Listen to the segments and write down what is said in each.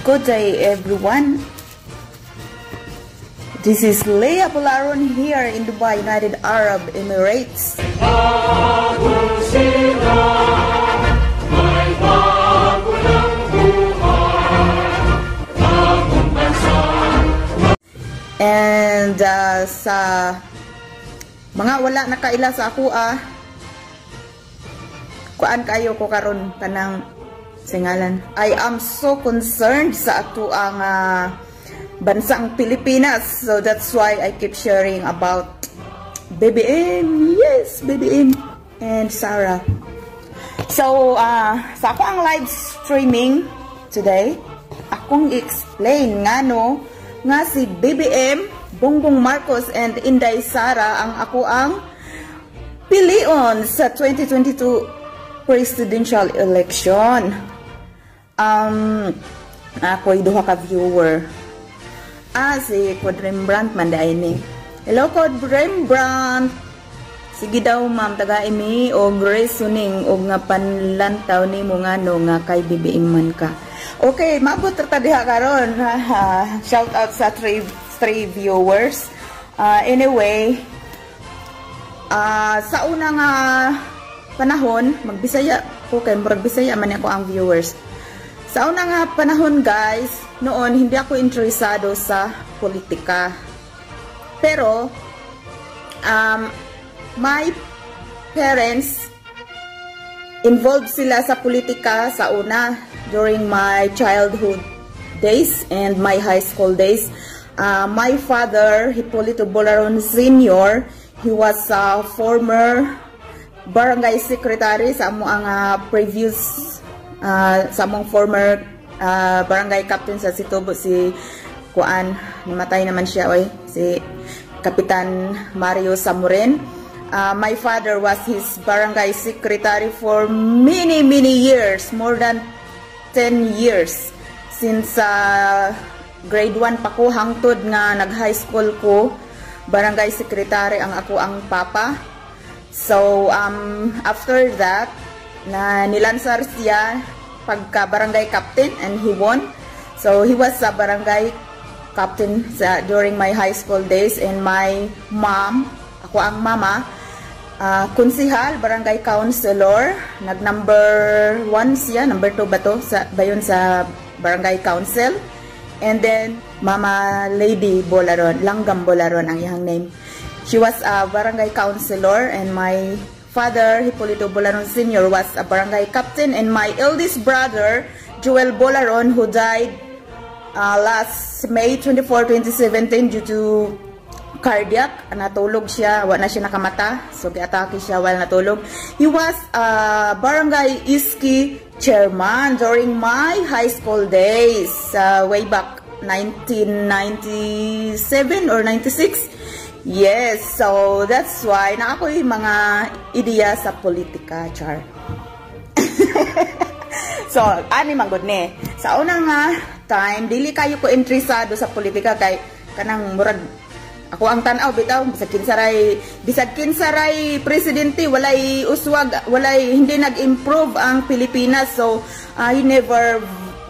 Good day, everyone. This is Leah Bularon here in Dubai, United Arab Emirates. And sa mga wala nakaila sa ako kuan kayo ko karon kanang singalan. I am so concerned sa ato ang bansang Pilipinas. So that's why I keep sharing about BBM. Yes, BBM and Sara. So sa ako ang live streaming today, akong explain nga si BBM, Bongbong Marcos and Inday Sara ang ako ang pilion sa 2022 presidential election. Ako'y duha ka viewer. Si Code Rembrandt man dahil ni. Hello Code Rembrandt. Sige daw ma'am, taga-imi o Grace Suning o nga panlantaw ni mo nga kay BBM man ka. Okay, mabot rata diha karon. Shout out sa three viewers. Anyway, sa unang panahon, magbisaya ko kay murag Bisaya man ako ang viewers. Sa unang panahon guys, noon hindi ako interesado sa politika. Pero my parents involved sila sa politika sa una during my childhood days and my high school days. My father, Hipolito Bolaron Sr., he was a former barangay secretary sa among previous sa among former barangay captain sa Situbo, si Kuan, namatay naman siya si Kapitan Mario Samuren. My father was his barangay secretary for many years, more than 10 years, since grade 1 pa ko hangtod nga nag high school ko, barangay secretary ang ako ang papa. So after that na nilansar siya pagka barangay captain and he won. So he was a barangay captain during my high school days, and my mom, ako ang mama, konsihal, barangay councilor, nag number 1 siya, number 2 ba to bayon sa barangay council. And then Mama Lady Bolaron, Langgam Bolaron ang iyang name. She was a barangay councilor, and my father, Hipolito Bolaron Sr., was a barangay captain, and my eldest brother, Joel Bolaron, who died last May 24, 2017 due to cardiac. Natulog siya, wala na siya nakamata, so giatake siya while natulog. He was a barangay Iski chairman during my high school days, way back 1997 or 96. Yes, so that's why na ako'y mga ideya sa politika, char. So, ani manggod ni. Sa unang time, dili kayo ko interesado sa politika kay kanang murag ako ang tanaw bitaw bisag kinsaray presidente walay uswag, hindi nag-improve ang Pilipinas. So, I never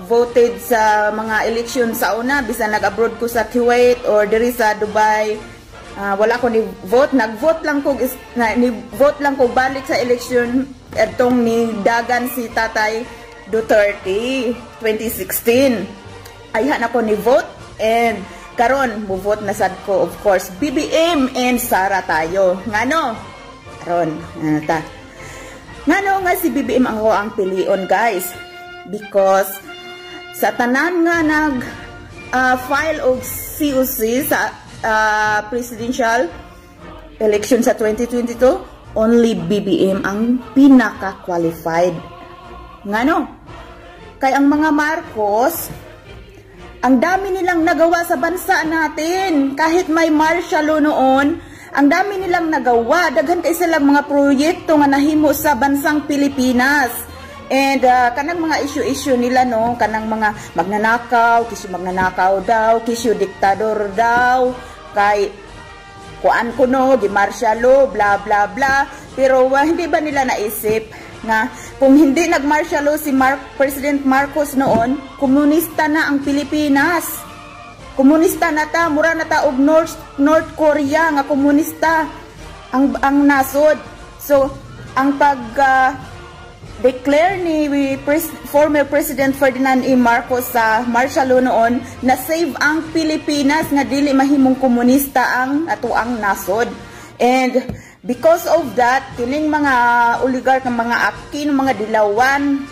voted sa mga election sa una, bisan nag-abroad ko sa Kuwait or diri sa Dubai. Wala ko ni vote, nag-vote lang ko balik sa election etong ni dagan si Tatay Duterte 2016. Ayhan ako ni vote, and karon mo vote na sad ko, of course, BBM and Sara tayo. Ngano? Karon ngano nga si BBM ako ang pilion guys, because sa tanan nga nag file og COC sa presidential election sa 2022, only BBM ang pinaka-qualified. Ngano? Kay ang mga Marcos, ang dami nilang nagawa sa bansa natin. Kahit may martial law noon, ang dami nilang nagawa. Daghan kay silang mga proyekto nga nahimo sa bansang Pilipinas. And kanang mga issue nila kanang mga magnanakaw, kisyo magnanakaw daw, kisyo diktador daw, kay kuan ko gi martial law, bla bla bla. Pero hindi ba nila naisip nga kung hindi nag-martial law si President Marcos noon, komunista na ang Pilipinas. Komunista na ta, mura na ta og North Korea nga komunista ang nasod. So ang declare ni former President Ferdinand E. Marcos sa martial law noon na save ang Pilipinas nga dili mahimong komunista ang atuang nasod. And because of that, kining mga oligarch ng mga akin, mga dilawan,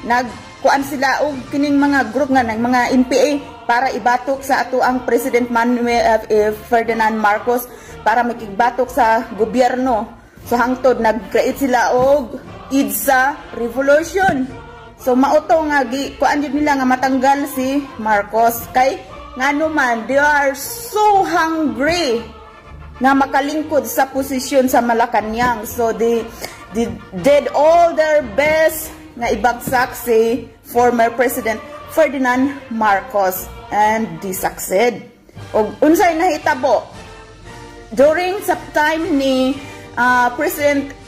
nagkuan sila og kining mga group nga ng mga NPA para ibatok sa ato ang President Ferdinand Marcos para makigbatok sa gobyerno. So hangtod nag-create sila og EDSA Revolution. So mauto nga kuan jud nila nga matanggal si Marcos kay ngano man they are so hungry na makalingkod sa posisyon sa Malacanang. So they did all their best nga ibagsak si former President Ferdinand Marcos and they succeed. Og unsay nahitabo during sa time ni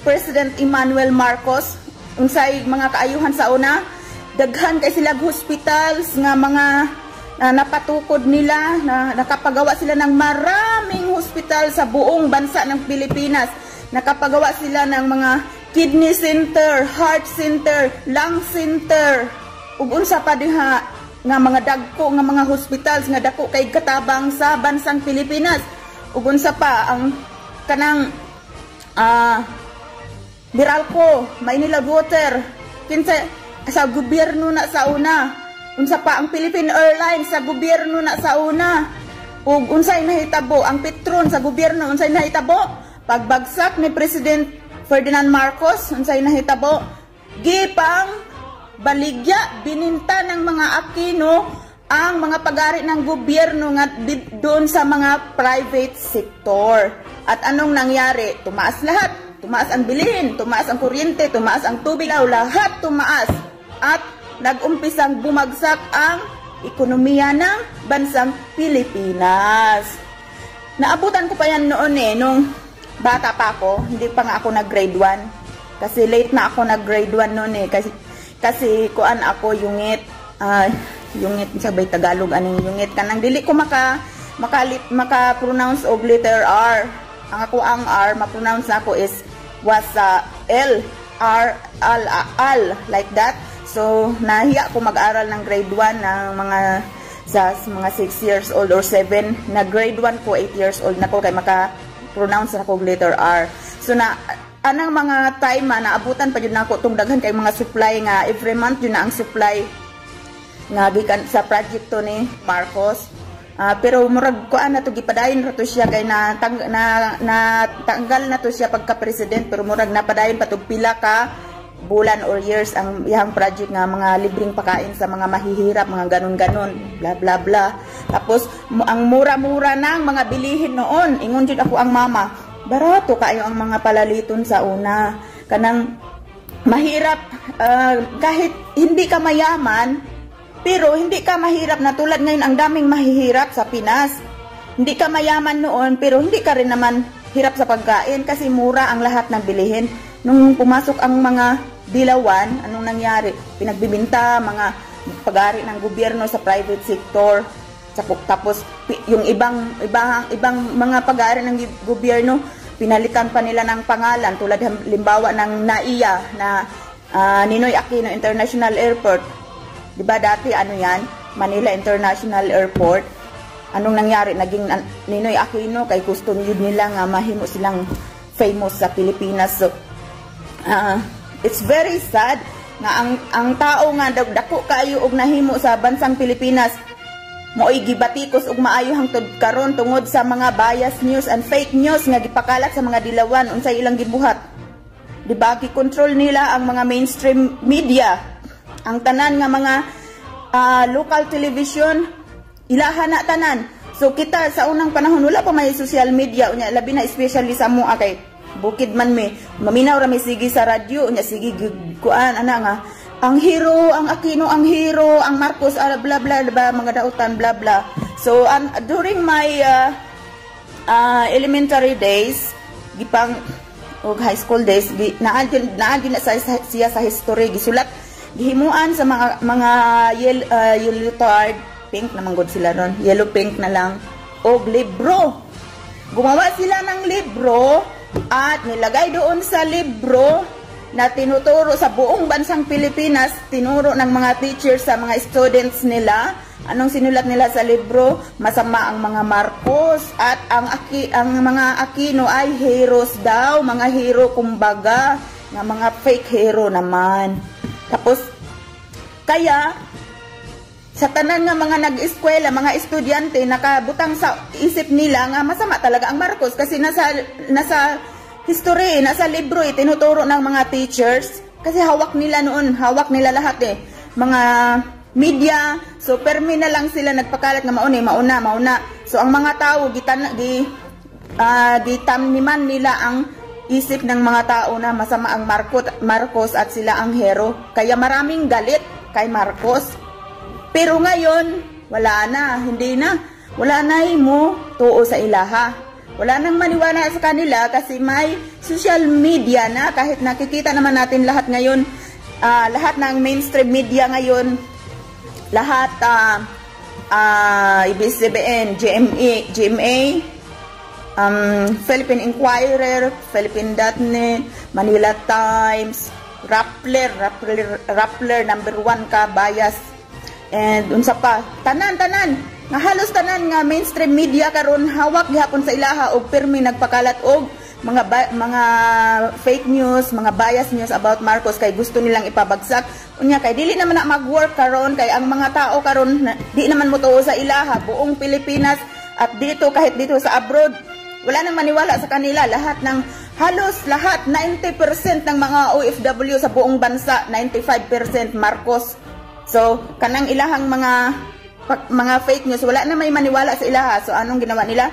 President Emmanuel Marcos, unsay mga kaayuhan sa una, daghan kay sila hospitals nga mga napatukod nila, na nakapagawa sila ng maraming hospital sa buong bansa ng Pilipinas. Nakapagawa sila ng mga kidney center, heart center, lung center, ug unsa pa diha nga mga dagko nga mga hospitals nga dako kay katabang sa bansang Pilipinas. Ug unsa pa ang kanang Meralco, Maynila Water, kinsa sa gobyerno na sa una. Unsa pa ang Philippine Airlines sa gobyerno na sa una. Ug unsay nahitabo ang Petron sa gobyerno, unsay nahitabo pagbagsak ni President Ferdinand Marcos, unsay nahitabo gipang baligya bininta ng mga Aquino ang mga pag-ari ng gobyerno nga doon sa mga private sector. At anong nangyari? Tumaas lahat. Tumaas ang bilihin, tumaas ang kuryente, tumaas ang tubig, lahat tumaas. At nag-umpisang bumagsak ang ekonomiya ng bansang Pilipinas. Naabutan ko pa yan noon nung bata pa ako, hindi pa nga ako nag-grade 1. Kasi late na ako nag-grade 1 noon Kasi kuan ako yungit, yungit sabay Tagalog aning yungit kanang dili ko maka-pronounce og letter R. Ang ako ang R ma-pronounce ako was L R L like that. So nahiya ko mag-aral ng grade 1 ng mga 6 years old or 7. Na grade 1 ko 8 years old na ko kay maka-pronounce na ko letter R. So na anang mga time naabutan pa jud nako tong daghan kay mga supply nga every month yun na ang supply nga gikan sa project to ni Marcos. Pero murag kuan na to gipadayon ra to siya kay natanggal na to siya pagka president, pero murag napadayon pa to pila ka bulan or years ang iyang project nga mga libreng pakain sa mga mahihirap, mga ganon-ganon, bla bla bla. Tapos ang mura-mura nang mga bilihin noon, ingon jud ako ang mama, barato kayo ang mga palaliton sa una. Kanang mahirap, kahit hindi ka mayaman, pero hindi ka mahirap na tulad ngayon ang daming mahihirap sa Pinas. Hindi ka mayaman noon, pero hindi ka rin naman hirap sa pagkain kasi mura ang lahat ng bilihin. Nung pumasok ang mga dilawan, anong nangyari? Pinagbibinta, mga pag-ari ng gobyerno sa private sector. Tapos yung ibang mga pag-aari ng gobyerno, pinalitan pa nila ng pangalan tulad halimbawa ng NAIA na Ninoy Aquino International Airport. Diba dati ano yan, Manila International Airport. Anong nangyari? Naging Ninoy Aquino kay gusto nila nga mahimo silang famous sa Pilipinas. So it's very sad nga ang tao nga dako kayo og nahimo sa bansang Pilipinas mo'y gibatikos og maayo hangtod karon tungod sa mga bias news and fake news nga gipakalat sa mga dilawan unsay ilang gibuhat. Diba gi-control nila ang mga mainstream media, ang tanan nga mga local television ilaha na tanan. So kita sa unang panahon wala pa may social media unya, labi na especially sa mo kay bukid man mi maminaw ra mi sige sa radyo unya sige kuan ana nga ang hero, ang Aquino, ang hero, ang Marcos, bla bla bla, mga dautan, bla bla. So, during my elementary days, og high school days, naagin na siya sa history, gisulat gihimuan sa mga yellow tard, pink naman gud sila ron, yellow pink na lang, og libro. Gumawa sila ng libro at nilagay doon sa libro na tinuturo sa buong bansang Pilipinas, tinuro ng mga teachers sa mga students nila. Anong sinulat nila sa libro? Masama ang mga Marcos at ang mga Aquino ay heroes daw, mga hero kumbaga, na mga fake hero naman. Tapos kaya sa tanan nga mga nag-eskwela, mga estudyante, nakabutang sa isip nila nga masama talaga ang Marcos kasi nasa history, nasa libro tinuturo ng mga teachers kasi hawak nila noon, hawak nila lahat mga media, so permi na lang sila nagpakalat nga mauna. So ang mga tao gitamniman nila ang isip ng mga tao na masama ang Marcos at sila ang hero. Kaya maraming galit kay Marcos. Pero ngayon, wala na, hindi na. Wala na mo tuo sa ilaha. Wala nang maniwala sa kanila kasi may social media na, kahit nakikita naman natin lahat ngayon, lahat ng mainstream media ngayon, lahat ABS-CBN, GMA, Philippine Inquirer, Philippine.net, Manila Times, Rappler number 1 ka, bias, and unsa pa, tanan nga halos tanan nga mainstream media karon hawak gihapon sa ilaha og pirmi nagpakalat og mga fake news, mga bias news about Marcos kay gusto nilang ipabagsak. Unya kay dili naman na mag-work karon kay ang mga tao karon di naman motuo sa ilaha, buong Pilipinas at dito kahit dito sa abroad. Wala nang maniwala sa kanila, halos lahat 90% ng mga OFW sa buong bansa, 95% Marcos. So kanang ilahang mga fake news, wala na may maniwala sa ilaha. So anong ginawa nila?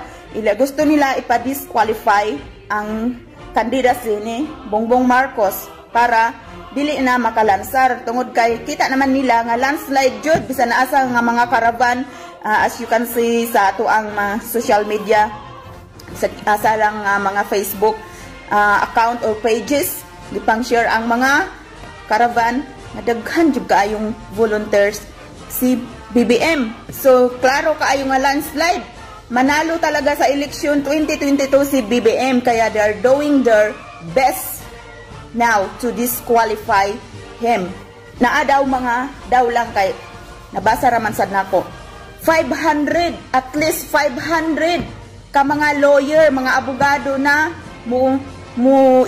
Gusto nila ipa-disqualify ang kandidacy ni Bongbong Marcos para dili na makalansar tungod kay kita naman nila nga landslide jud bisan na asa nga mga caravan, as you can see sa ato ang social media, sa asa lang mga Facebook account or pages, gipang share ang mga caravan nga daghan jud kaayong volunteers si BBM. So klaro kaayo nga landslide, manalo talaga sa eleksyon 2022 si BBM, kaya they're doing their best now to disqualify him. Daw lang kay nabasa raman sad nako 500, at least 500 ka mga lawyer, mga abogado na mo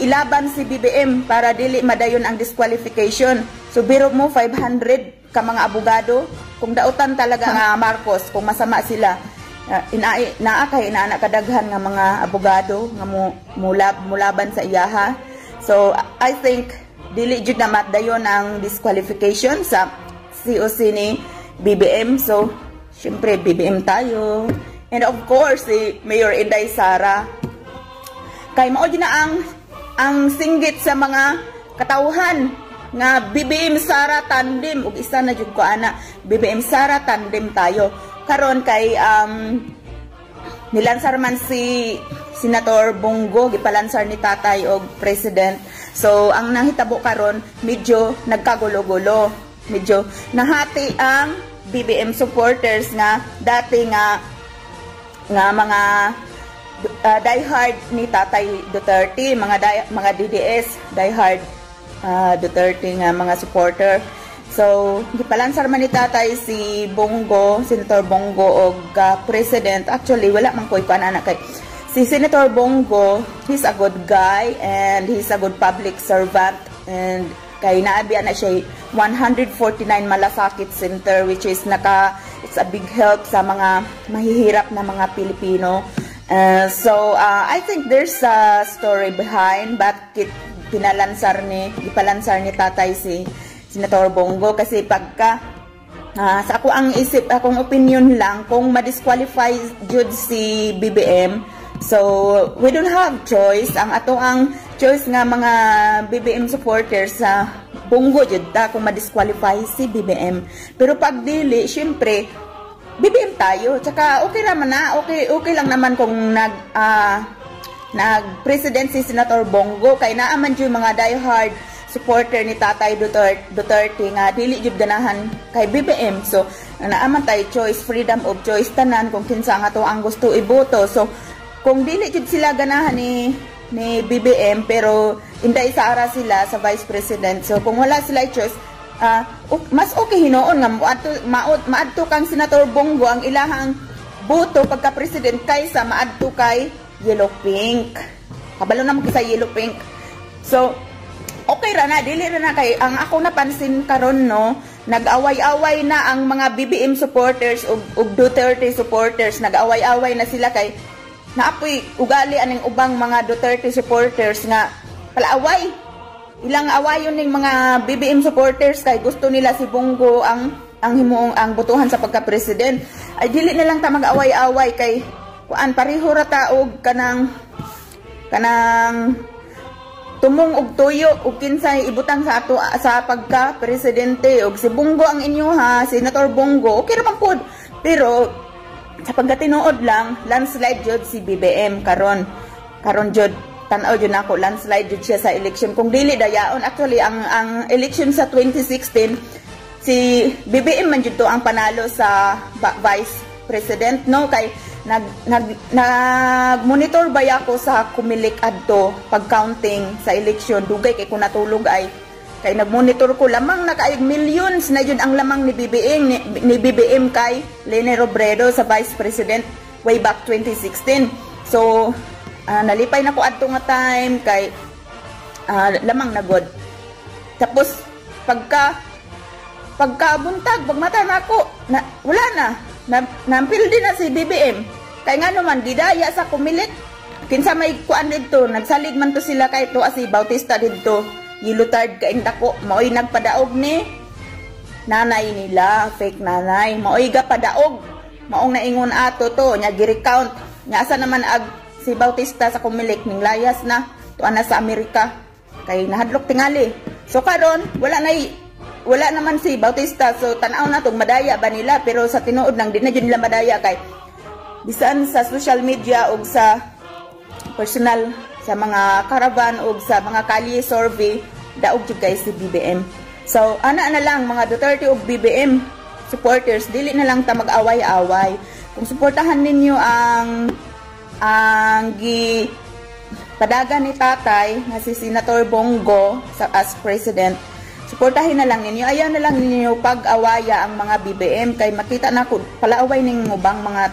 ilaban si BBM para dili madayon ang disqualification. So biro mo 500 ka mga abogado, kung dautan talaga nga Marcos, kung masama sila, kadaghan nga mga abogado nga mulaban sa iyaha. So I think dili jud na madayon ang disqualification sa COC ni BBM. So syempre BBM tayo. And of course si Mayor Inday Sara, kay mao din na ang singgit sa mga katawhan nga BBM Sara tandem, ug isa na jud ko ana, BBM Sara tandem tayo. Karon kay nilansar man si Senator Bongo, gipalansar ni tatay og president. So ang nahitabo karon medyo nagkagulo-gulo, medyo nahati ang BBM supporters nga dati nga mga diehard ni Tatay Duterte, mga DDS, diehard Duterte nga mga supporter. So gipalansar man ni Tatay si Bongo, Senator Bongo og president. Actually wala man koy panana kay si Senator Bongo, he's a good guy and he's a good public servant, and kay naabi na siya 149 malasakit center, which is it's a big help sa mga mahihirap na mga Pilipino. So I think there's a story behind bakit ipalansar ni tatay si Senator Bongo, kasi pagka sa akong opinion lang, kung ma-disqualify jud si BBM, so we don't have choice. Ang choice nga mga BBM supporters sa Bongo jud ta kung ma-disqualify si BBM. Pero pag dili, syempre BBM tayo. Tsaka okay naman na, okay lang naman kung nag-president si Senator Bongo kay naaman jud mga diehard supporter ni Tatay Duterte nga dili jud ganahan kay BBM. So naaman tay choice, freedom of choice tanan kung kinsa nga to ang gusto iboto. So kung dili jud sila ganahan ni BBM pero inday sa ara sila sa vice president. So kung wala sila choice, mas okay hinoon nga maadto kang Senator Bongo ang ilahang boto pagka president kaysa maadto kay yellow pink. Kabalo na mo sa yellow pink. So okay ra na, dili ra na kay ang ako napansin karon no, nag-away-away na ang mga BBM supporters ug Duterte supporters, nag-away-away na sila kay naapoy ugali aning ubang mga Duterte supporters nga palaaway. Ilang awayon ning mga BBM supporters kay gusto nila si Bongo ang himuong ang botohan sa pagka-president. Ay dili na lang ta mag-away-away kay kuan pareho ra ta og kanang tumong og tuyo ug kinsay ibutang sa ato sa pagka-presidente og si Bongo ang inyo ha, Senator Bongo. Okay ra man pod. Pero sa pagkatinuod lang landslide jud si BBM karon jud tan-aw jud nako landslide jud siya sa election. Kung dili dayaon actually ang election sa 2016 si BBM man jud to ang panalo sa vice president no, kay nag-monitor ba ako sa Kumilik adto pag-counting sa election dugay kay kung natulog ay kay nag-monitor ko lamang nakaayog millions na jud ang lamang ni BBM kay Leni Robredo sa vice president way back 2016. So nalipay na ko adto nga time kay lamang na god. Tapos pagkabuntag pagmata nako wala na nampil din na si BBM kay nga naman didaya sa Kumilik kinsa may kuan dito nagsalig man to sila kay to si Bautista dito yilutard kaing dako maoy nagpadaog ni nanay nila fake nanay maoy ga padaog maong naingon ato to nya gi-recount nya asa naman si Bautista sa Kumilik ning layas na tuan na sa Amerika kay nahadlok tingali. So karon wala naman si Bautista, so tanaw na tong madaya ba nila, pero sa tinuod lang di na jud nila madaya kay bisan sa social media o sa personal sa mga caravan o sa mga kalye survey daog jud guys si BBM. So ana na lang mga Duterte o BBM supporters, dili na lang ta mag-away-away. Kung suportahan ninyo ang padagan ni tatay na si Senator Bongo as president, suportahin na lang ninyo. Ayaw na lang ninyo pag-awaya ang mga BBM kay makita na ko palaaway ning ubang mga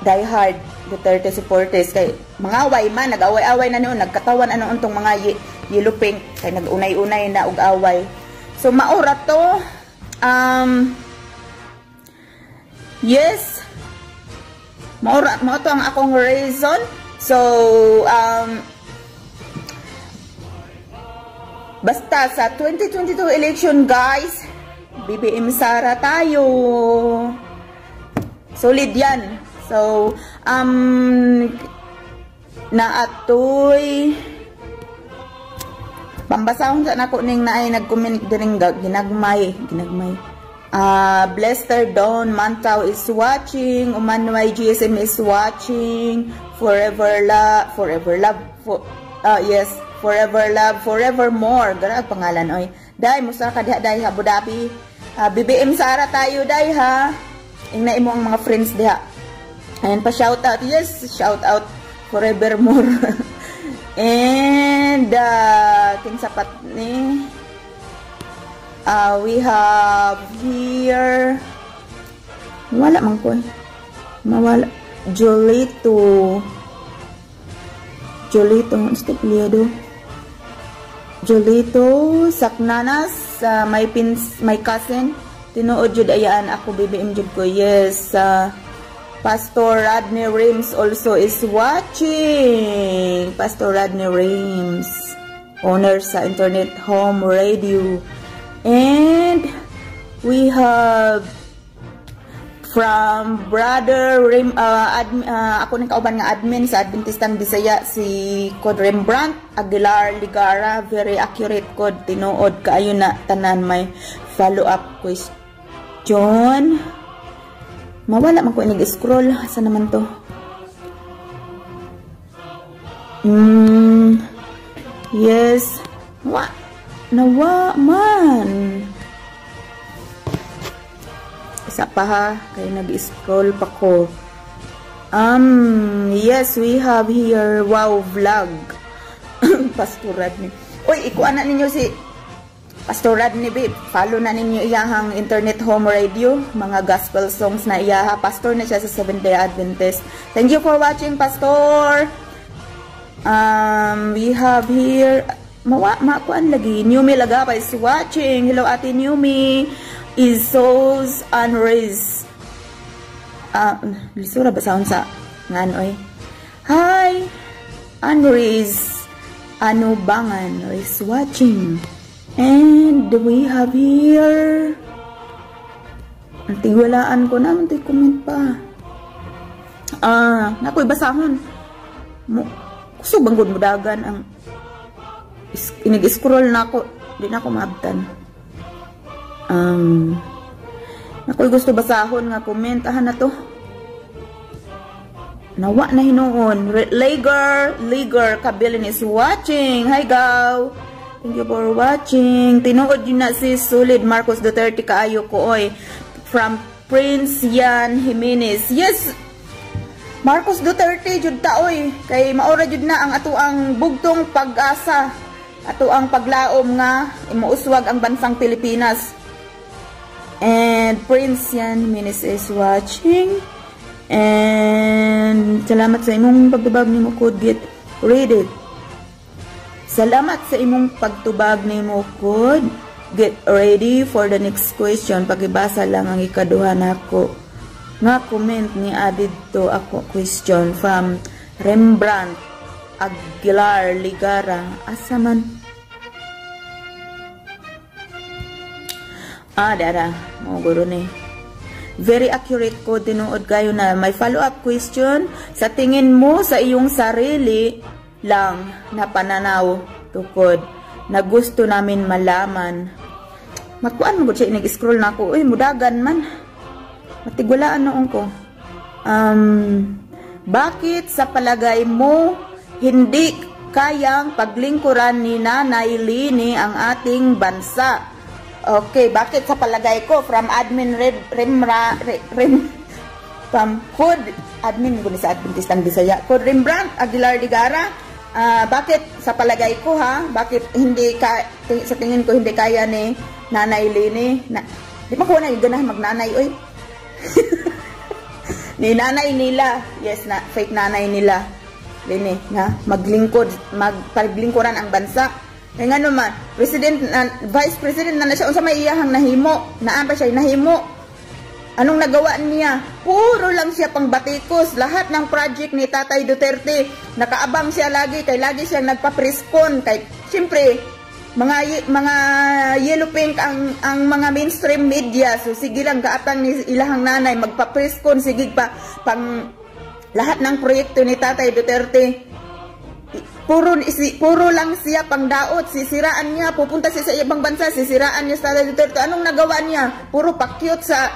diehard Duterte supporters kay mga away man nag-away-away na noon nagkatawan ano untong mga yellow pink kay nag-unay-unay na og away. So maura to yes mo to ang akong reason. So basta sa 2022 election guys, BBM Sara tayo. Solid yan. So, naatoy pambasahon sa nako ning naay nag-comment diring ginagmay. Blester Dawn Mantaw is watching. Umanway GSM is watching. Forever love. Yes. Forever love, forevermore. Gara pangalan oy. Day musa ka diha day Abu Dhabi. BBM Sara tayo day ha. Ingna imo ang mga friends diha. Ayan pa shout out. Yes, shout out forevermore. And kinsapat ni we have here wala man ko. Mawala Jolito Establiado. Jolito Saknanas, my cousin. Tinuod jud ayaan ako BBM jud ko. Yes, Pastor Rodney Rims also is watching. Pastor Rodney Rims, owner sa Internet Home Radio. And we have from Brother Rim, ako nang kauban nga admin sa Adventistang Bisaya, si Code Rembrandt Aguilar Ligara. Very accurate code, tinuod kaayo na tanan may follow-up question. Mawala man ko inig-scroll. Asa naman to? Yes. Nawa man. Isa pa ha, kaya nag-scroll pa ko. Yes, we have here wow vlog. Pastor Radney. Uy, ikuan na ninyo si Pastor Radney, babe. Follow na ninyo iyahang internet home radio, mga gospel songs na iyaha. Pastor na siya sa Seventh-day Adventist. Thank you for watching, Pastor. We have here makuan lagi. Newmi Lagapa is watching. Hello, Ate Newmi. Isos Unraised. Lisura ba sound sa nganoy? Hi, Unraised Anubangan is watching. And we have here antiwalaan ko na, manti comment pa. Nakoy basahon. Gusto banggod mo dagan ang inig-scroll na ako. Di na ako maabtan. Nakoy gusto basahon nga comment. Na to. Nawa na hinuon. Liger Kabilin is watching. Hi, Gaw. Thank you for watching. Tinuod yun na si Sulid Marcos Duterte kaayo ko oy. From Prince Yan Jimenez. Yes, Marcos Duterte jud ta oy. Kay maora jud na ang atuang bugtong pag-asa. Atuang paglaom nga imuuswag ang bansang Pilipinas. And Prince Yan Jimenez is watching. And salamat sa imong pagtubag nimo code get read it. Salamat sa imong pagtubag nimo code. Get ready for the next question. Pagibasa lang ang ikaduha nako. Nga comment ni added to ako question from Rembrandt Aguilar Ligara. Asa man? Dara. Mo guro ni. Very accurate ko tinuod kayo na may follow-up question. Sa tingin mo sa iyong sarili lang na pananaw tukod na gusto namin malaman. Magkuan mo siya nag-scroll na ako. Uy, mudagan man. Matigulaan noon ko. Bakit sa palagay mo hindi kayang paglingkuran ni Nanay Lini ang ating bansa? Okay, bakit sa palagay ko from admin from Code admin ko ni sa Adventist ang Bisaya. Code Rembrandt Aguilar Ligara. Bakit sa palagay ko ha? Bakit hindi sa tingin ko hindi kaya ni Nanay Lini? Di ba ko na ganah magnanay oy? Ni nanay nila. Yes na fake nanay nila. Lini nga maglingkod, magpaglingkuran ang bansa. Kaya nga naman, Vice President na siya, unsa may iyahang nahimo, naan pa siya nahimo. Anong nagawa niya? Puro lang siya pang batikos. Lahat ng project ni Tatay Duterte, nakaabang siya lagi, kay lagi siyang nagpa-preskon. Kay, siyempre, mga yellow pink ang mga mainstream media. So, sige lang, kaatang ni ilahang nanay, magpa-preskon, sige pa, pang lahat ng proyekto ni Tatay Duterte. Puro lang siya pang daot, sisiraan niya, pupunta siya sa ibang bansa, sisiraan niya sa Tatay Duterte. Anong nagawa niya? Puro pakyut sa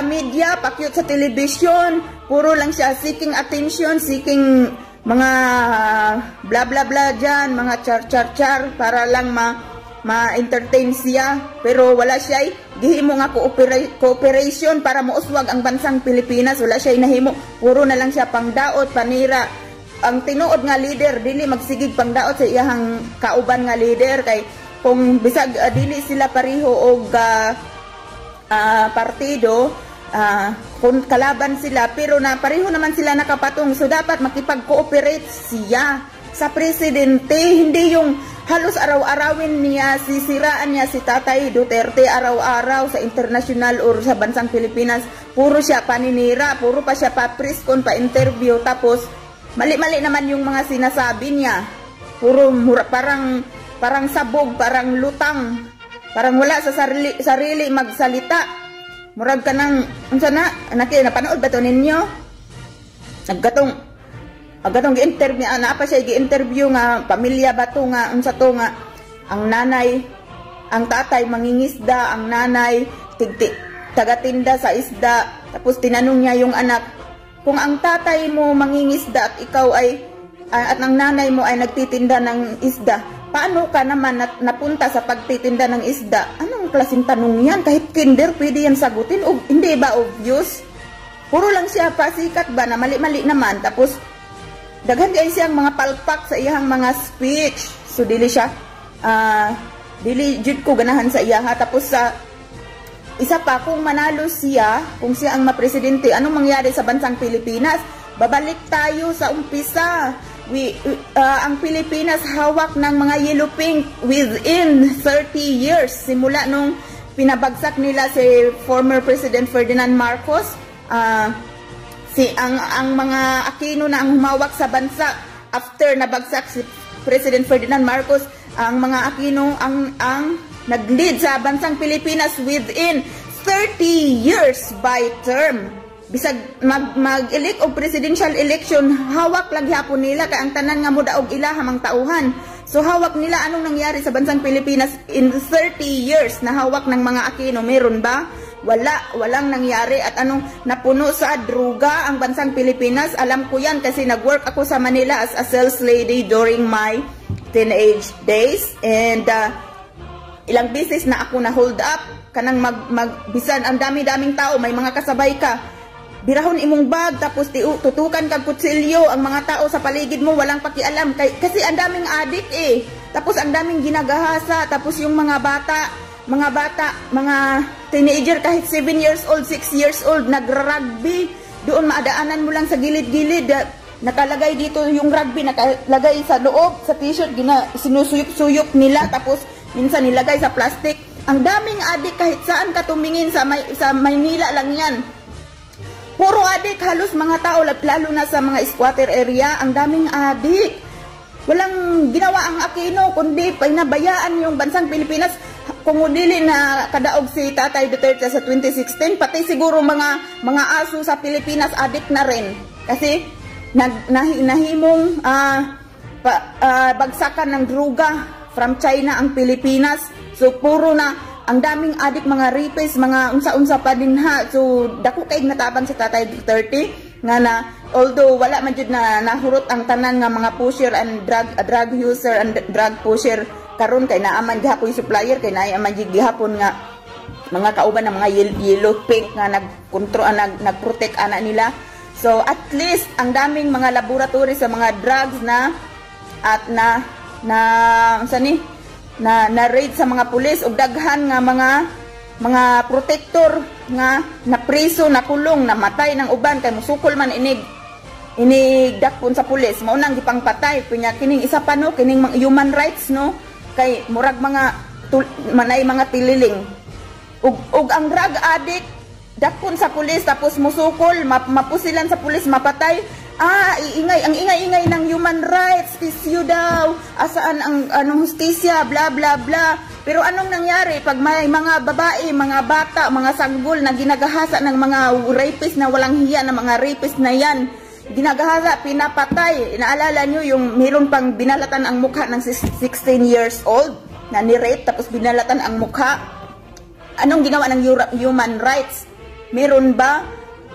media, pakyut sa television, puro lang siya seeking attention, seeking mga bla bla bla dyan, mga char para lang ma-entertain siya. Pero wala siya gihimo nga cooperation para mauswag ang bansang Pilipinas. Wala siya nahimo, puro na lang siya pang daot, panira. Ang tinuod nga leader dili magsigig pang daot sa iyahang kauban nga leader, kay kung bisag dili sila pareho og partido, kung kalaban sila pero na pareho naman sila nakapatong, so dapat makipag-cooperate siya sa presidente. Hindi yung halos araw-arawin niya, sisiraan niya si Tatay Duterte araw-araw sa international or sa bansang Pilipinas. Puro siya paninira, puro pa siya pa-preskon, pa-interview, tapos mali-mali naman yung mga sinasabi niya. Puro parang sabog, parang lutang. Parang wala sa sarili magsalita. Murag ka ng, unsa na, napanood ba ito ninyo? Aggatong gi-interview, pa siya gi-interview nga, pamilya ba ito nga, unsa to nga, ang nanay, ang tatay mangingisda, ang nanay, tagatinda sa isda. Tapos tinanong niya yung anak, kung ang tatay mo mangingisda at ikaw ay at ang nanay mo ay nagtitinda ng isda, paano ka naman napunta sa pagtitinda ng isda? Anong klaseng tanong yan? Kahit kinder, pwede yan sagutin. O, hindi ba obvious? Puro lang siya pasikat ba na mali-mali naman. Tapos, daghan kayo siyang mga palpak sa iyang mga speech. So, dili siya, dili jud ko ganahan sa iya ha. Tapos, sa isa pa, kung manalo siya, kung siya ang mapresidente, anong mangyari sa bansang Pilipinas? Babalik tayo sa umpisa. Ang Pilipinas hawak ng mga yellow pink within 30 years. Simula nung pinabagsak nila si former President Ferdinand Marcos, ang mga Aquino na ang humawak sa bansa after nabagsak si President Ferdinand Marcos, ang mga Aquino ang nag-lead sa bansang Pilipinas within 30 years by term. Bisag mag-elect o presidential election, hawak lang hapon nila kay ang tanan nga muda og ila hamang tauhan. So hawak nila anong nangyari sa bansang Pilipinas in 30 years na hawak ng mga Aquino, meron ba? Walang nangyari. At anong napuno sa druga ang bansang Pilipinas, alam ko yan kasi nag-work ako sa Manila as a sales lady during my teenage days, and ilang beses na ako na hold up kanang magbisan ang dami-daming tao, may mga kasabay ka, birahon imong bag, tapos tutukan kag kutsilyo ang mga tao sa paligid mo, walang pakialam kasi ang daming adik tapos ang daming ginagahasa, tapos yung mga bata, mga teenager kahit 7 years old, 6 years old, nagra-rugby doon, maadaanan mo lang sa gilid-gilid, nakalagay dito yung rugby, nakalagay sa loob sa t-shirt, sinusuyop-suyop nila, tapos minsan nilagay sa plastic. Ang daming adik, kahit saan ka tumingin sa Maynila lang yan. Puro adik, halos mga tao, lalo na sa mga squatter area, ang daming adik. Walang ginawa ang Aquino, kundi pinabayaan yung bansang Pilipinas. Kung dili na kadaog si Tatay Duterte sa 2016, pati siguro mga aso sa Pilipinas adik na rin. Kasi nahimong bagsakan ng druga from China ang Pilipinas. So puro na ang daming adik, mga rapist, mga unsa-unsa pa din ha. So dako kay natabang si Tatay Duterte nga na although wala man jud na nahurot ang tanan nga mga pusher and drug user and drug pusher karon kay naaman gihapon supplier, kay naaman gihapon nga mga kauban ng mga yellow pink nga nagprotect ana nila. So at least ang daming mga laboratory sa mga drugs na at na raid sa mga pulis ug daghan nga mga protector nga na priso, na kulong, namatay ng uban kay musukol man inig dakpon sa pulis, mao nang gipangpatay pinya. Kining isa pa no, kining human rights no, kay murag manay mga tililing ug ang drug addict dakpon sa pulis tapos musukol, mapusilan sa pulis, mapatay. Ang ingay ng human rights, issue daw, asaan ang anong hustisya, bla bla bla. Pero anong nangyari pag may mga babae, mga bata, mga sanggol na ginagahasa ng mga rapist na walang hiya na mga rapist na yan, ginagahasa, pinapatay. Naalala nyo yung meron pang binalatan ang mukha ng 16 years old na ni-rape tapos binalatan ang mukha. Anong ginawa ng human rights? Meron ba?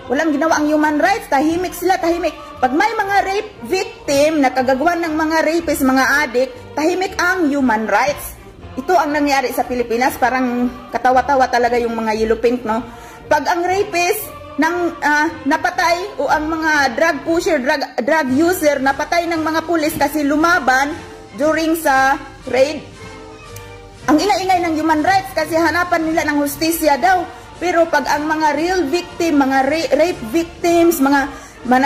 Walang ginawa ang human rights, tahimik sila, tahimik. Pag may mga rape victim na kagagawan ng mga rapist, mga adik, tahimik ang human rights. Ito ang nangyari sa Pilipinas, parang katawa-tawa talaga yung mga yellow pink, no? Pag ang rapist napatay o ang mga drug pusher, drug user napatay ng mga pulis kasi lumaban during sa raid, ang ingay-ingay ng human rights kasi hanapan nila ng hustisya daw. Pero pag ang mga real victim, mga rape victims, mga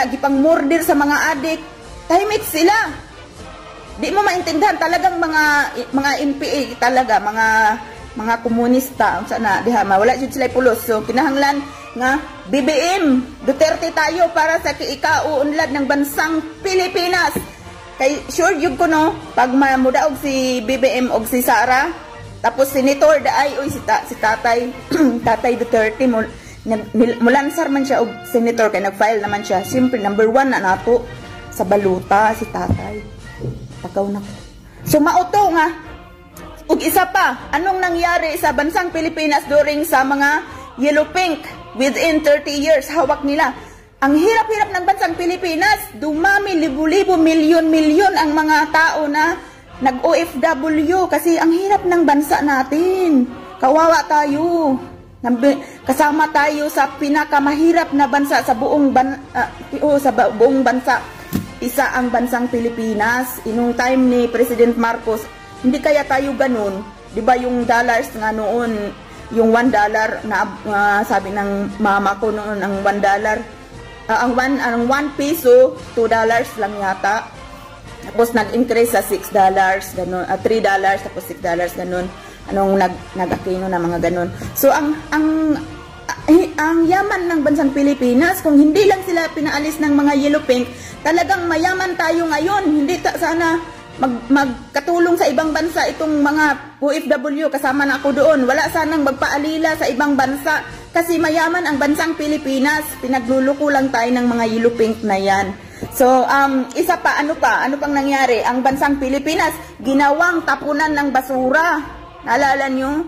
gipang murder sa mga adik, tahimik sila. Di mo maintindihan talagang mga NPA talaga, mga komunista, sana diha wala jud sila pulos. So kinahanglan nga BBM Duterte tayo para sa ikauunlad ng bansang Pilipinas. Kay sure jud ko no, pag mamudaog si BBM og si Sara, tapos senator daay si Tatay Tatay Duterte mulansar man siya og senator kay nag-file naman siya. Siyempre number 1 na nato sa baluta si Tatay. Tagaw na ko. So mauto nga. Ug isa pa, anong nangyari sa bansang Pilipinas during sa mga yellow pink within 30 years hawak nila? ang hirap-hirap ng bansang Pilipinas, dumami libo-libo, milyon-milyon ang mga tao na nag-OFW kasi ang hirap ng bansa natin. Kawawa tayo. Kasama tayo sa pinakamahirap na bansa sa buong bansa. Isa ang bansang Pilipinas. Inong time ni President Marcos, hindi kaya tayo ganun. 'Di ba yung dollars nga noon, yung $1 na sabi ng mama ko noon, ang $1 ang 1 peso, $2 lang yata. Tapos nag-increase sa $6, ganun, $3, tapos $6, ganun. Anong nag-akino na mga ganun. So ang yaman ng bansang Pilipinas, kung hindi lang sila pinaalis ng mga yellow pink, talagang mayaman tayo ngayon. Hindi sana magkatulong sa ibang bansa itong mga OFW, kasama na ako doon. Wala sanang magpaalila sa ibang bansa kasi mayaman ang bansang Pilipinas. Pinagluluko lang tayo ng mga yellow pink na yan. So, isa pa, ano pang nangyari? Ang bansang Pilipinas, ginawang tapunan ng basura. Naalala nyo?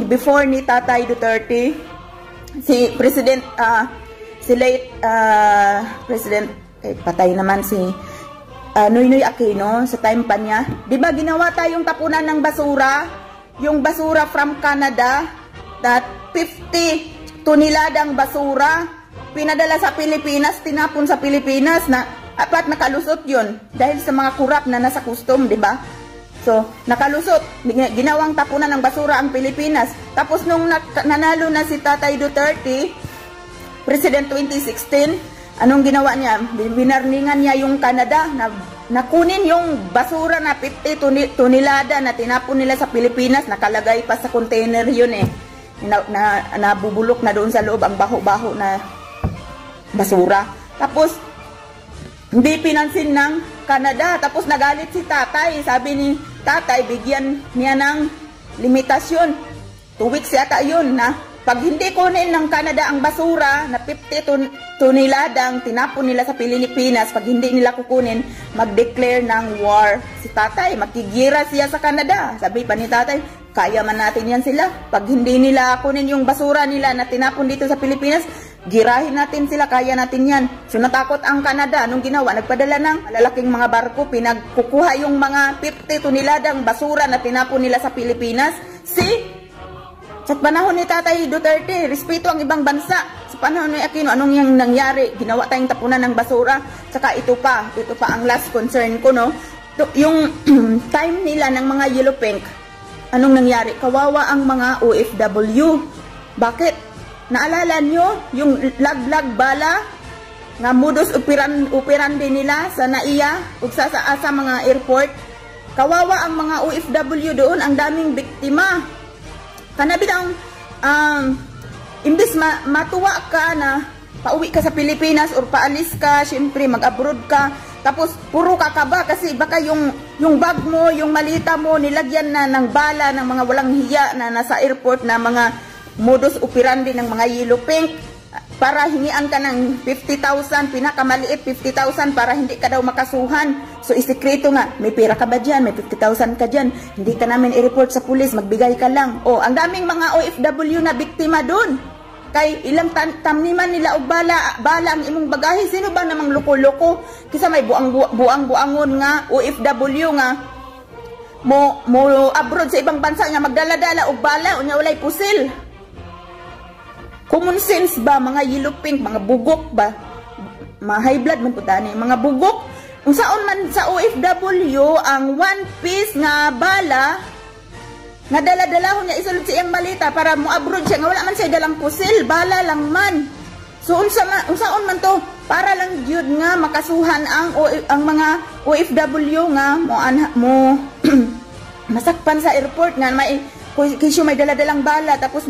Before ni Tatay Duterte, si President, si late President, patay naman si Noynoy Aquino sa time pa niya. Diba ginawa tayong tapunan ng basura? Yung basura from Canada, that 50 toneladang basura, pinadala sa Pilipinas, tinapon sa Pilipinas na apat nakalusot yun dahil sa mga kurap na nasa custom, diba? So, nakalusot, ginawang tapunan ng basura ang Pilipinas. Tapos nung nanalo na si Tatay Duterte, President 2016, anong ginawa niya? Binarningan niya yung Canada na kunin yung basura na 50 tonelada na tinapon nila sa Pilipinas, nakalagay pa sa container yun eh. Nabubulok na doon sa loob ang baho-baho na basura. Tapos, hindi pinansin ng Canada. Tapos nagalit si Tatay. Sabi ni Tatay, bigyan niya ng limitasyon. 2 weeks yata yun na pag hindi kunin ng Canada ang basura na 50 toneladang tinapon nila sa Pilipinas, pag hindi nila kukunin, mag-declare ng war si Tatay. Makigira siya sa Canada. Sabi pa ni Tatay, kaya man natin yan sila. Pag hindi nila kunin yung basura nila na tinapon dito sa Pilipinas, girahin natin sila, kaya natin yan. So natakot ang Canada. Anong ginawa? Nagpadala ng malalaking mga barko, pinagkukuha yung mga 50 toneladang basura na tinapon nila sa Pilipinas. Sa panahon ni Tatay Duterte, respeto ang ibang bansa. Sa panahon ni Aquino, anong yung nangyari? Ginawa tayong tapunan ng basura. Saka ito pa ang last concern ko, no? Yung time nila ng mga yellow pink, anong nangyari? Kawawa ang mga OFW. Bakit? Naalala nyo yung laglag bala nga modus operandi nila sa NAIA ug sa mga airport? Kawawa ang mga OFW doon, ang daming biktima. Kanabi ang imbis matuwa ka na pauwi ka sa Pilipinas or paalis ka, syempre mag-abroad ka, tapos puro kakaba kasi baka yung bag mo, yung malita mo nilagyan na ng bala ng mga walang hiya na nasa airport na mga modus operandi ng mga yellow pink para hingian ka ng 50,000, pinakamaliit 50,000 para hindi ka daw makasuhan. So isikreto nga, may pera ka ba dyan? May 50,000 ka dyan? Hindi ka namin i-report sa pulis, magbigay ka lang. O, ang daming mga OFW na biktima doon. Kay ilang tamniman nila o bala ang imong bagahe. Sino ba namang loko-loko? Kisa may buang-buangon nga, OFW nga, mo abroad sa ibang bansa nga magdala-dala o bala, unya walay pusil. Common sense ba, mga yellow pink, mga bugok ba? Mga high blood man po tani, mga bugok. Kung saan man sa OFW, ang 1 piece nga bala, nga dala-dala ho niya isulod siyang malita para mo abroad siya, nga wala man siya dalang pusil, bala lang man. So, unsaon man to, para lang yun nga makasuhan ang mga OFW nga mo masakpan sa airport nga may kisyo may dala-dalang bala, tapos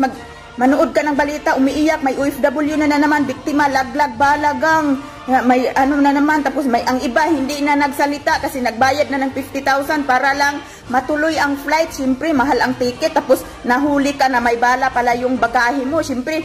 manood ka ng balita, umiiyak, may OFW na naman, biktima, laglag, balagang, may ano na naman, tapos may ang iba hindi na nagsalita kasi nagbayad na ng 50,000 para lang matuloy ang flight. Siyempre, mahal ang ticket, tapos nahuli ka na may bala pala yung bagahe mo. Siyempre,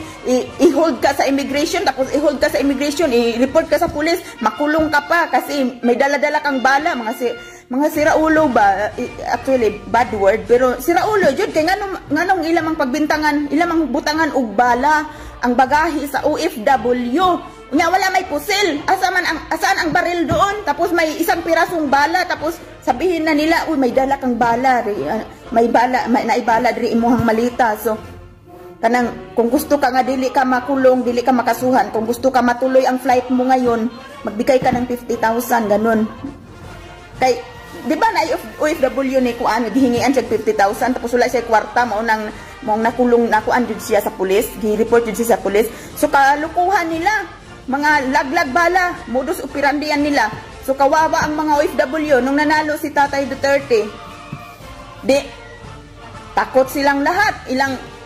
i-hold ka sa immigration, tapos i-hold ka sa immigration, i-report ka sa pulis, makulong ka pa kasi may dala-dala kang bala, mga siraulo ba, actually bad word, pero siraulo jud kay nganong ilamang pagbintangan, ilamang butangan og bala ang bagahe sa OFW. Nya wala may pusil. Asaan ang baril doon? Tapos may isang pirasong bala, tapos sabihin na nila, uy, may dala kang bala, may bala, may naibala diri imuhang malita. So kanang kung gusto ka nga dili ka makulong, dili ka makasuhan, kung gusto ka matuloy ang flight mo ngayon, magbigay ka ng 50,000 ganun. Kay di ba na OFW ni kuan gihingian siya 50,000 tapos wala siya kwarta mao nang nakulong nakuan jud siya sa pulis, gi-report jud siya sa pulis. So kalukuhan nila, mga laglag bala, modus operandi yan nila. So kawawa ang mga OFW nung nanalo si Tatay Duterte. Di takot silang lahat.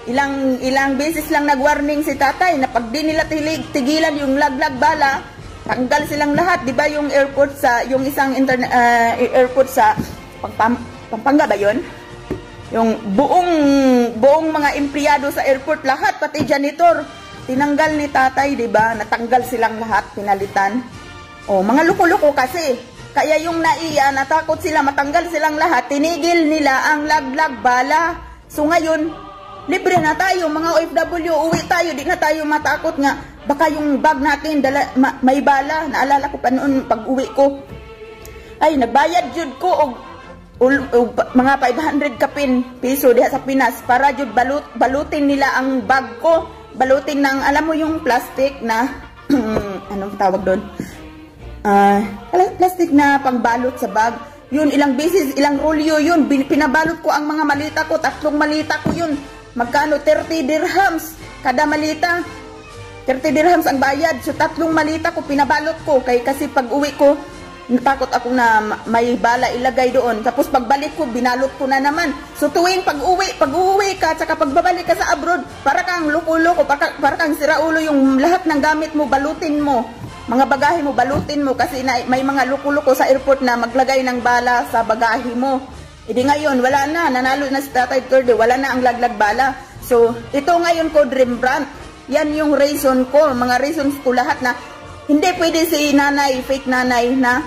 Ilang beses lang nag-warning si Tatay na pag di nila tigilan yung laglag bala, tanggal silang lahat. Di ba yung airport sa, yung isang airport sa Pampanga ba yun? Yung buong mga empleyado sa airport, lahat, pati janitor, tinanggal ni Tatay, di ba? Natanggal silang lahat, pinalitan. O, mga luko-luko kasi. Kaya yung naiya, natakot sila, matanggal silang lahat, tinigil nila ang laglag bala. So ngayon, libre na tayo, mga OFW, uwi tayo, di na tayo matakot nga. Baka yung bag natin may bala. Naalala ko pa noon pag uwi ko. Ay, nagbayad jud ko og mga 500 piso diha sa Pinas para jud balutin nila ang bag ko. Balutin ng, alam mo yung plastic na anong tawag doon? Plastic na pangbalot sa bag. Yun, ilang beses, ilang rolyo yun. Pinabalot ko ang mga malita ko. 3 malita ko yun. Magkano? 30 dirhams kada malita. 30 dirhams ang bayad. So 3 malita ko, pinabalot ko. Kasi pag uwi ko, natakot ako na may bala ilagay doon. Tapos pagbalik ko, binalot ko na naman. So tuwing pag-uwi ka, tsaka pagbabalik ka sa abroad, para kang luko-luko, para kang siraulo, yung lahat ng gamit mo, balutin mo. Mga bagahe mo, balutin mo. Kasi may mga luko-luko sa airport na maglagay ng bala sa bagahe mo. Hindi ngayon, wala na. Nanalo na si Tatay Duterte, wala na ang laglag bala. So, ito ngayon ko, Rembrandt. Yan yung reason ko, mga reasons ko lahat na hindi pwede si nanay, fake nanay na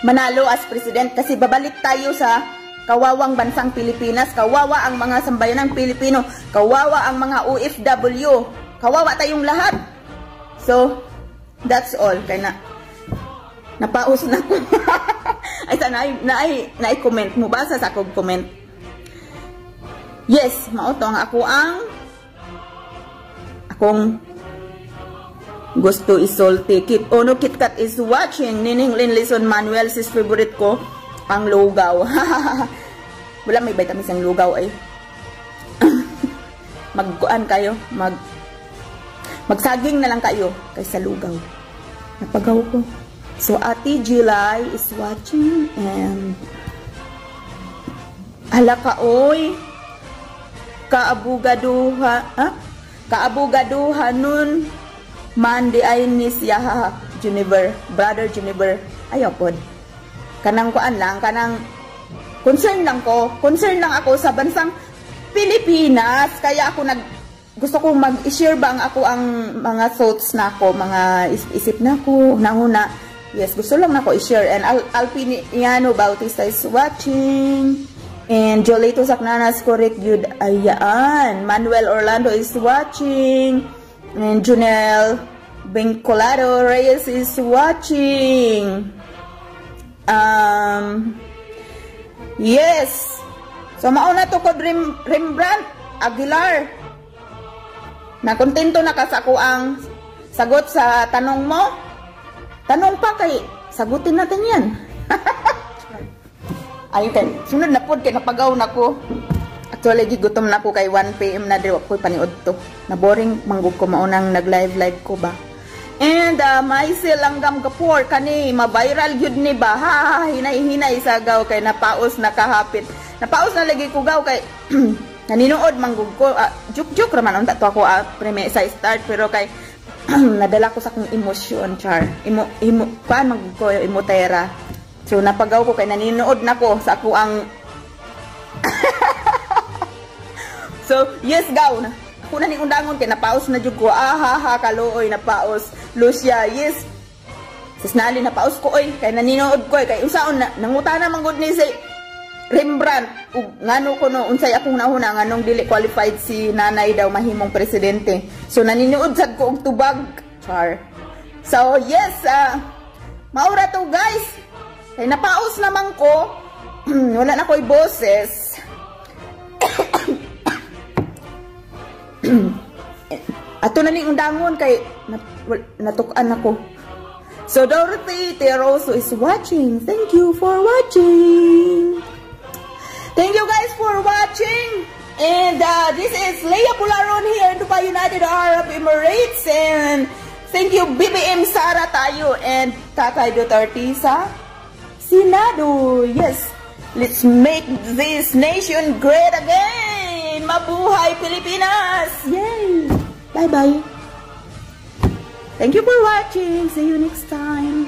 manalo as president kasi babalik tayo sa kawawang bansang Pilipinas, kawawa ang mga sambayanang Pilipino, kawawa ang mga OFW, kawawa tayong lahat. So, that's all. Kaya napaus na ko. Ay, sana na-comment mo ba sa akong comment? Yes, mautong akong gusto isulti. KitKat is watching. Nining Linlison Manuel, sis favorite ko, ang lugaw. Wala may vitamins ang lugaw ay. Magkuan kayo, magsaging na lang kayo kaysa lugaw. Napagaw ko. So, Ate July is watching and hala ka, oy. Kaabugaduha nun man di ay ni siya Juniper, brother Juniper. Ayaw pod. Kanang kuan lang, kanang concern lang ako sa bansang Pilipinas. Kaya ako gusto ko mag-share bang ako ang mga thoughts na ako, mga isip na ako, una. Yes, gusto lang na ako i-share. And Alpiniano Bautista is watching. And Jolito Saknanas, correct yun. Ayaan. Manuel Orlando is watching. And Junel Bencolado Reyes is watching. Yes. So, mauna to ko Rembrandt Aguilar. Nakontento na ka sa ako ang sagot sa tanong mo. Tanong pa kay, sagutin natin yan. Ayun kay, sunod na po, kay napagaw na ko. Actually, gutom na ko kay 1 PM na diwa ko paniod to. Na boring manggug ko maunang nag-live ko ba. And Maisel Langgam Gapor kani ma-viral gyud ni ba. Ha, hinay-hinay sa gaw kay napaos nakahapit. Napaos na lagi ko gaw kay naninuod manggug ko. Juk-juk raman unta to ako preme sa start pero kay nadala ko sa akong emosyon, char. Paano ko emotera. So, napagaw ko kay naninood na ko sa ako ang so, yes, gaw. Ako na ni undangon kay napaos na jud ko. Kaluoy, napaos. Lucia, yes. Sis Nali, napaos ko, oy. Kay naninood ko, kay usaon na. Nangutana man gud ni Rembrandt ug ngano kuno unsay akong nahuna nganong dili qualified si nanay daw mahimong presidente. So naniniud sad ko og tubag. Char. So yes, maura to guys. Kay napaos naman ko. Wala na ko'y boses. Ato na ning undangon kay natukan ako. So Dorothy Teroso is watching. Thank you for watching. Thank you guys for watching. And this is Leia Pularon here in Dubai, United Arab Emirates. And thank you BBM Sara tayo and Tatay Duterte sa Senado. Yes, let's make this nation great again. Mabuhay Pilipinas. Yay. Bye-bye. Thank you for watching. See you next time.